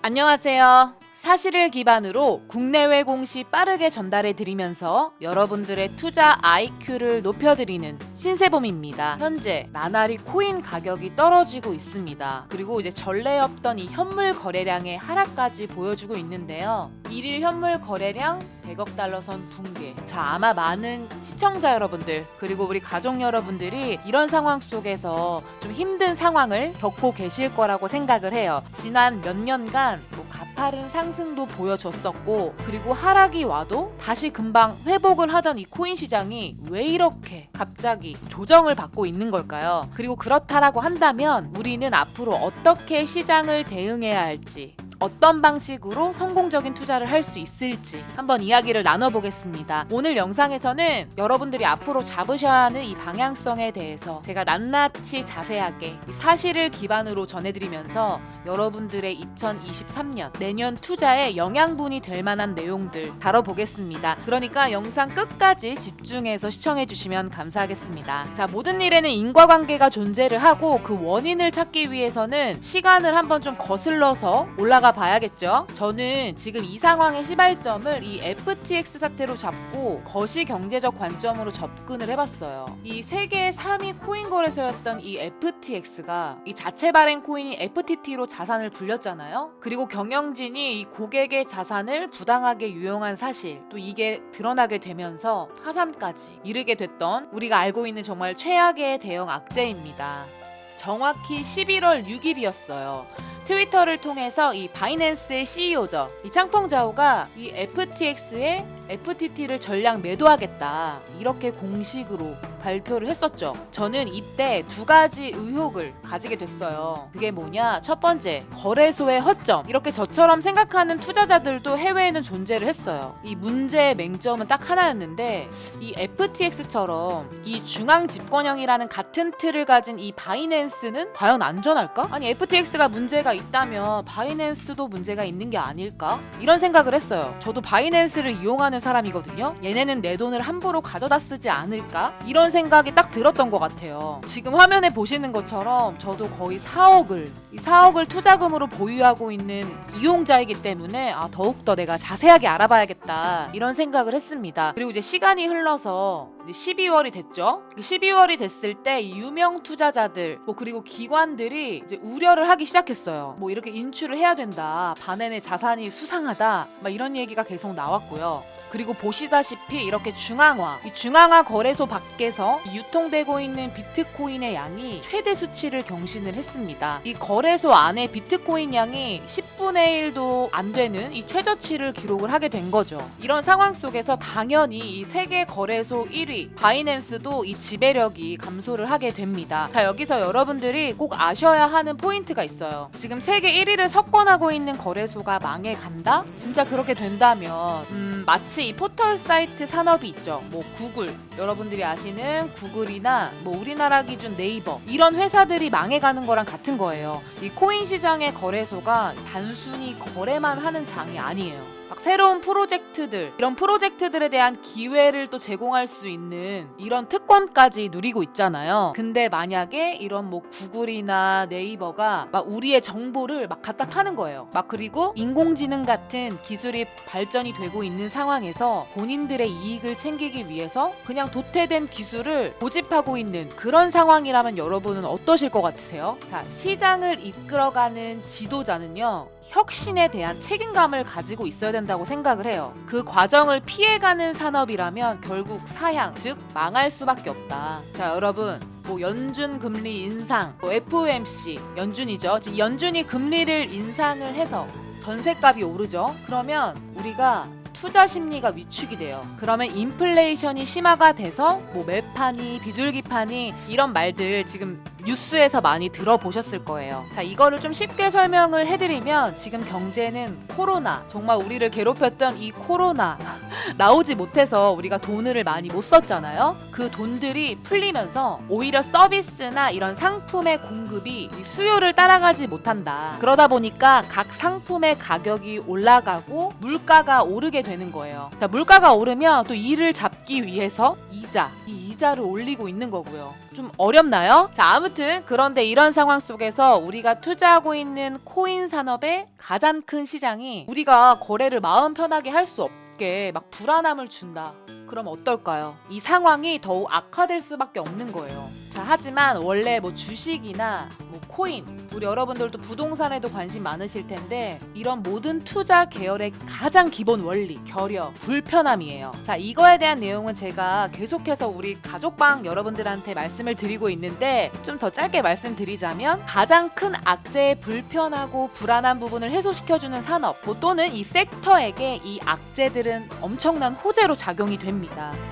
안녕하세요. 사실을 기반으로 국내외 공시 빠르게 전달해 드리면서 여러분들의 투자 IQ를 높여드리는 신세범입니다. 현재 나날이 코인 가격이 떨어지고 있습니다. 그리고 이제 전례 없던 이 현물 거래량의 하락까지 보여주고 있는데요. 일일 현물 거래량 100억 달러 선 붕괴. 자, 아마 많은 시청자 여러분들 그리고 우리 가족 여러분들이 이런 상황 속에서 좀 힘든 상황을 겪고 계실 거라고 생각을 해요. 지난 몇 년간 가파른 상승도 보여줬었고, 그리고 하락이 와도 다시 금방 회복을 하던 이 코인 시장이 왜 이렇게 갑자기 조정을 받고 있는 걸까요? 그리고 그렇다라고 한다면 우리는 앞으로 어떻게 시장을 대응해야 할지, 어떤 방식으로 성공적인 투자를 할 수 있을지 한번 이야기를 나눠보겠습니다. 오늘 영상에서는 여러분들이 앞으로 잡으셔야 하는 이 방향성에 대해서 제가 낱낱이 자세하게 사실을 기반으로 전해드리면서 여러분들의 2023년 내년 투자에 영양분이 될 만한 내용들 다뤄보겠습니다. 그러니까 영상 끝까지 집중해서 시청해주시면 감사하겠습니다. 자, 모든 일에는 인과관계가 존재를 하고 그 원인을 찾기 위해서는 시간을 한번 좀 거슬러서 올라가 봐야겠죠. 저는 지금 이 상황의 시발점을 이 FTX 사태로 잡고 거시경제적 관점으로 접근을 해봤어요. 이 세계 3위 코인 거래소였던 이 FTX가 이 자체 발행 코인이 FTT로 자산을 불렸잖아요. 그리고 경영진이 이 고객의 자산을 부당하게 유용한 사실, 또 이게 드러나게 되면서 파산까지 이르게 됐던 우리가 알고 있는 정말 최악의 대형 악재입니다. 정확히 11월 6일이었어요. 트위터를 통해서 이 바이낸스의 CEO죠. 이 창펑자오가 이 FTX에 FTT를 전량 매도하겠다, 이렇게 공식으로 발표를 했었죠. 저는 이때 두 가지 의혹을 가지게 됐어요. 그게 뭐냐? 첫 번째, 거래소의 허점. 이렇게 저처럼 생각하는 투자자들도 해외에는 존재를 했어요. 이 문제의 맹점은 딱 하나였는데, 이 FTX처럼 이 중앙 집권형이라는 같은 틀을 가진 이 바이낸스는 과연 안전할까? 아니, FTX가 문제가 있다면 바이낸스도 문제가 있는 게 아닐까? 이런 생각을 했어요. 저도 바이낸스를 이용하는 사람이거든요. 얘네는 내 돈을 함부로 가져다 쓰지 않을까? 이런 생각이 딱 들었던 것 같아요. 지금 화면에 보시는 것처럼 저도 거의 4억을 투자금으로 보유하고 있는 이용자이기 때문에 더욱더 내가 자세하게 알아봐야겠다, 이런 생각을 했습니다. 그리고 이제 시간이 흘러서 이제 12월이 됐죠. 12월이 됐을 때 유명 투자자들 그리고 기관들이 이제 우려를 하기 시작했어요. 이렇게 인출을 해야 된다, 반엔의 자산이 수상하다, 막 이런 얘기가 계속 나왔고요. 그리고 보시다시피 이렇게 이 중앙화 거래소 밖에서 유통되고 있는 비트코인의 양이 최대 수치를 경신을 했습니다. 이 거래소 안에 비트코인 양이 10분의 1도 안 되는 이 최저치를 기록을 하게 된 거죠. 이런 상황 속에서 당연히 이 세계 거래소 1위 바이낸스도 이 지배력이 감소를 하게 됩니다. 자, 여기서 여러분들이 꼭 아셔야 하는 포인트가 있어요. 지금 세계 1위를 석권하고 있는 거래소가 망해간다? 진짜 그렇게 된다면 마치 이 포털 사이트 산업이 있죠. 구글, 여러분들이 아시는 구글이나 우리나라 기준 네이버, 이런 회사들이 망해가는 거랑 같은 거예요. 이 코인 시장의 거래소가 단순히 거래만 하는 장이 아니에요. 새로운 프로젝트들, 이런 프로젝트들에 대한 기회를 또 제공할 수 있는 이런 특권까지 누리고 있잖아요. 근데 만약에 이런 구글이나 네이버가 막 우리의 정보를 막 갖다 파는 거예요. 그리고 인공지능 같은 기술이 발전이 되고 있는 상황에서 본인들의 이익을 챙기기 위해서 그냥 도태된 기술을 고집하고 있는 그런 상황이라면 여러분은 어떠실 것 같으세요? 자, 시장을 이끌어가는 지도자는요, 혁신에 대한 책임감을 가지고 있어야 된다고 생각을 해요. 그 과정을 피해가는 산업이라면 결국 사양, 즉 망할 수밖에 없다. 자, 여러분, 연준 금리 인상, FOMC, 연준이죠. 연준이 금리를 인상을 해서 전셋값이 오르죠. 그러면 우리가 투자 심리가 위축이 돼요. 그러면 인플레이션이 심화가 돼서 매파니, 비둘기파니, 이런 말들 지금 뉴스에서 많이 들어보셨을 거예요. 자, 이거를 좀 쉽게 설명을 해드리면, 지금 경제는 코로나, 정말 우리를 괴롭혔던 이 코로나 나오지 못해서 우리가 돈을 많이 못 썼잖아요. 그 돈들이 풀리면서 오히려 서비스나 이런 상품의 공급이 수요를 따라가지 못한다. 그러다 보니까 각 상품의 가격이 올라가고 물가가 오르게 되는 거예요. 자, 물가가 오르면 또 이를 잡기 위해서 이 이자를 올리고 있는 거고요. 좀 어렵나요? 자, 아무튼 그런데 이런 상황 속에서 우리가 투자하고 있는 코인 산업의 가장 큰 시장이 우리가 거래를 마음 편하게 할 수 없게 막 불안함을 준다. 그럼 어떨까요? 이 상황이 더욱 악화될 수밖에 없는 거예요. 자, 하지만 원래 뭐 주식이나 뭐 코인, 우리 여러분들도 부동산에도 관심 많으실 텐데 이런 모든 투자 계열의 가장 기본 원리, 결여, 불편함이에요. 자, 이거에 대한 내용은 제가 계속해서 우리 가족방 여러분들한테 말씀을 드리고 있는데 좀 더 짧게 말씀드리자면 가장 큰 악재의 불편하고 불안한 부분을 해소시켜주는 산업 또는 이 섹터에게 이 악재들은 엄청난 호재로 작용이 됩니다.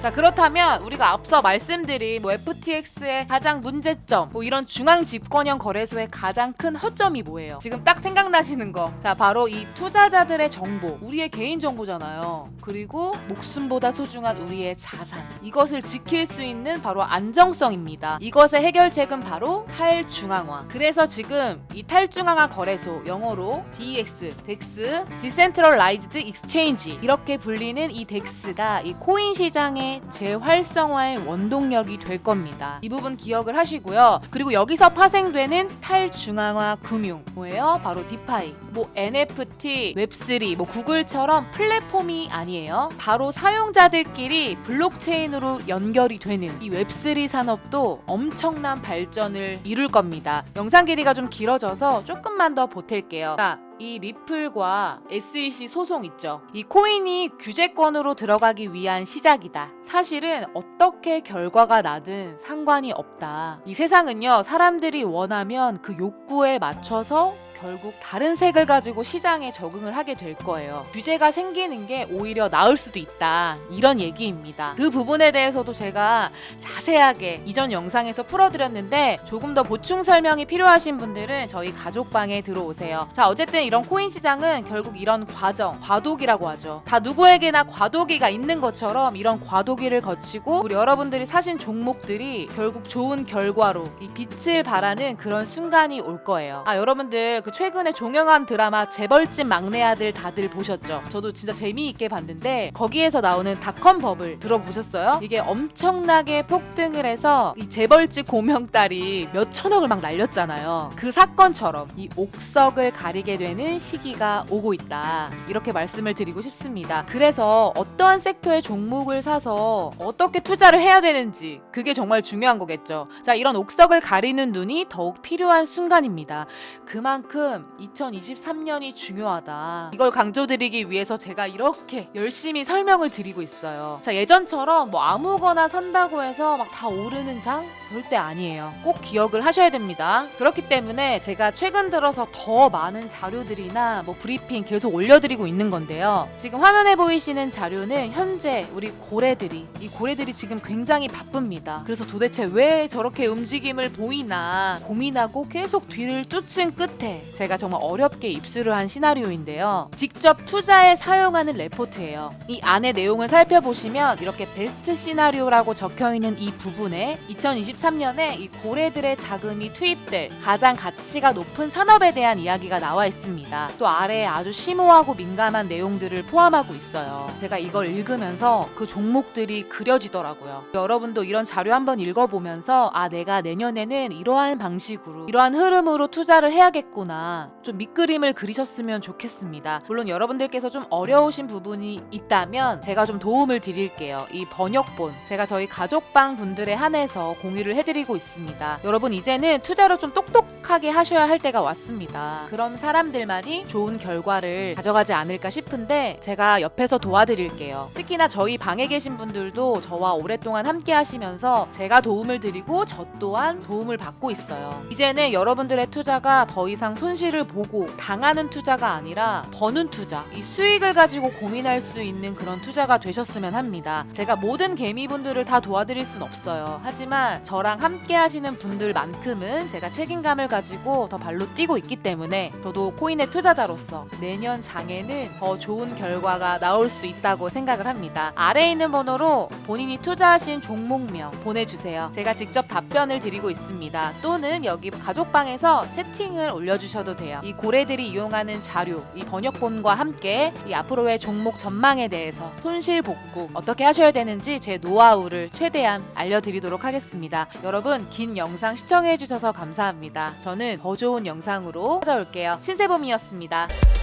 자, 그렇다면 우리가 앞서 말씀드린 뭐 FTX의 가장 문제점, 뭐 이런 중앙 집권형 거래소의 가장 큰 허점이 뭐예요? 지금 딱 생각나시는 거. 자, 바로 이 투자자들의 정보, 우리의 개인 정보잖아요. 그리고 목숨보다 소중한 우리의 자산. 이것을 지킬 수 있는 바로 안정성입니다. 이것의 해결책은 바로 탈중앙화. 그래서 지금 이 탈중앙화 거래소, 영어로 DEX, DEX, Decentralized Exchange 이렇게 불리는 이 DEX가 이 코인 시장의 재활성화의 원동력이 될 겁니다. 이 부분 기억을 하시고요. 그리고 여기서 파생되는 탈중앙화 금융 뭐예요? 바로 디파이, 뭐 NFT, 웹3, 뭐 구글처럼 플랫폼이 아니에요. 바로 사용자들끼리 블록체인으로 연결이 되는 이 웹3 산업도 엄청난 발전을 이룰 겁니다. 영상 길이가 좀 길어져서 조금만 더 보탤게요. 자, 이 리플과 SEC 소송 있죠. 이 코인이 규제권으로 들어가기 위한 시작이다. 사실은 어떻게 결과가 나든 상관이 없다. 이 세상은요, 사람들이 원하면 그 욕구에 맞춰서 결국 다른 색을 가지고 시장에 적응을 하게 될 거예요. 규제가 생기는 게 오히려 나을 수도 있다. 이런 얘기입니다. 그 부분에 대해서도 제가 자세하게 이전 영상에서 풀어드렸는데 조금 더 보충 설명이 필요하신 분들은 저희 가족방에 들어오세요. 자, 어쨌든 이런 코인 시장은 결국 이런 과정, 과도기라고 하죠. 다 누구에게나 과도기가 있는 것처럼 이런 과도기를 거치고 우리 여러분들이 사신 종목들이 결국 좋은 결과로 이 빛을 발하는 그런 순간이 올 거예요. 아, 여러분들 그 최근에 종영한 드라마 재벌집 막내 아들 다들 보셨죠? 저도 진짜 재미있게 봤는데 거기에서 나오는 닷컴 버블 들어보셨어요? 이게 엄청나게 폭등을 해서 이 재벌집 고명딸이 몇 천억을 막 날렸잖아요. 그 사건처럼 이 옥석을 가리게 되는 시기가 오고 있다. 이렇게 말씀을 드리고 싶습니다. 그래서 어떠한 섹터의 종목을 사서 어떻게 투자를 해야 되는지 그게 정말 중요한 거겠죠. 자, 이런 옥석을 가리는 눈이 더욱 필요한 순간입니다. 그만큼 2023년이 중요하다. 이걸 강조드리기 위해서 제가 이렇게 열심히 설명을 드리고 있어요. 자, 예전처럼 뭐 아무거나 산다고 해서 막 다 오르는 장 절대 아니에요. 꼭 기억을 하셔야 됩니다. 그렇기 때문에 제가 최근 들어서 더 많은 자료들이나 뭐 브리핑 계속 올려드리고 있는 건데요. 지금 화면에 보이시는 자료는 현재 우리 이 고래들이 지금 굉장히 바쁩니다. 그래서 도대체 왜 저렇게 움직임을 보이나 고민하고 계속 뒤를 쫓은 끝에 제가 정말 어렵게 입수를 한 시나리오인데요. 직접 투자에 사용하는 레포트예요. 이 안에 내용을 살펴보시면 이렇게 베스트 시나리오라고 적혀있는 이 부분에 2023년에 이 고래들의 자금이 투입될 가장 가치가 높은 산업에 대한 이야기가 나와 있습니다. 또 아래에 아주 심오하고 민감한 내용들을 포함하고 있어요. 제가 이걸 읽으면서 그 종목들이 그려지더라고요. 여러분도 이런 자료 한번 읽어보면서 아, 내가 내년에는 이러한 방식으로 이러한 흐름으로 투자를 해야겠구나, 좀 밑그림을 그리셨으면 좋겠습니다. 물론 여러분들께서 좀 어려우신 부분이 있다면 제가 좀 도움을 드릴게요. 이 번역본 제가 저희 가족방 분들에 한해서 공유를 해드리고 있습니다. 여러분 이제는 투자로 좀 똑똑하게 하셔야 할 때가 왔습니다. 그럼 사람들만이 좋은 결과를 가져가지 않을까 싶은데 제가 옆에서 도와드릴게요. 특히나 저희 방에 계신 분들도 저와 오랫동안 함께 하시면서 제가 도움을 드리고 저 또한 도움을 받고 있어요. 이제는 여러분들의 투자가 더 이상 손실을 보고 당하는 투자가 아니라 버는 투자, 이 수익을 가지고 고민할 수 있는 그런 투자가 되셨으면 합니다. 제가 모든 개미분들을 다 도와드릴 순 없어요. 하지만 저랑 함께 하시는 분들만큼은 제가 책임감을 가지고 더 발로 뛰고 있기 때문에 저도 코인의 투자자로서 내년 장에는 더 좋은 결과가 나올 수 있다고 생각을 합니다. 아래에 있는 번호로 본인이 투자하신 종목명 보내주세요. 제가 직접 답변을 드리고 있습니다. 또는 여기 가족방에서 채팅을 올려주셔도 주셔도 돼요. 이 고래들이 이용하는 자료, 이 번역본과 함께 이 앞으로의 종목 전망에 대해서 손실 복구 어떻게 하셔야 되는지 제 노하우를 최대한 알려드리도록 하겠습니다. 여러분 긴 영상 시청해주셔서 감사합니다. 저는 더 좋은 영상으로 찾아올게요. 신세범이었습니다.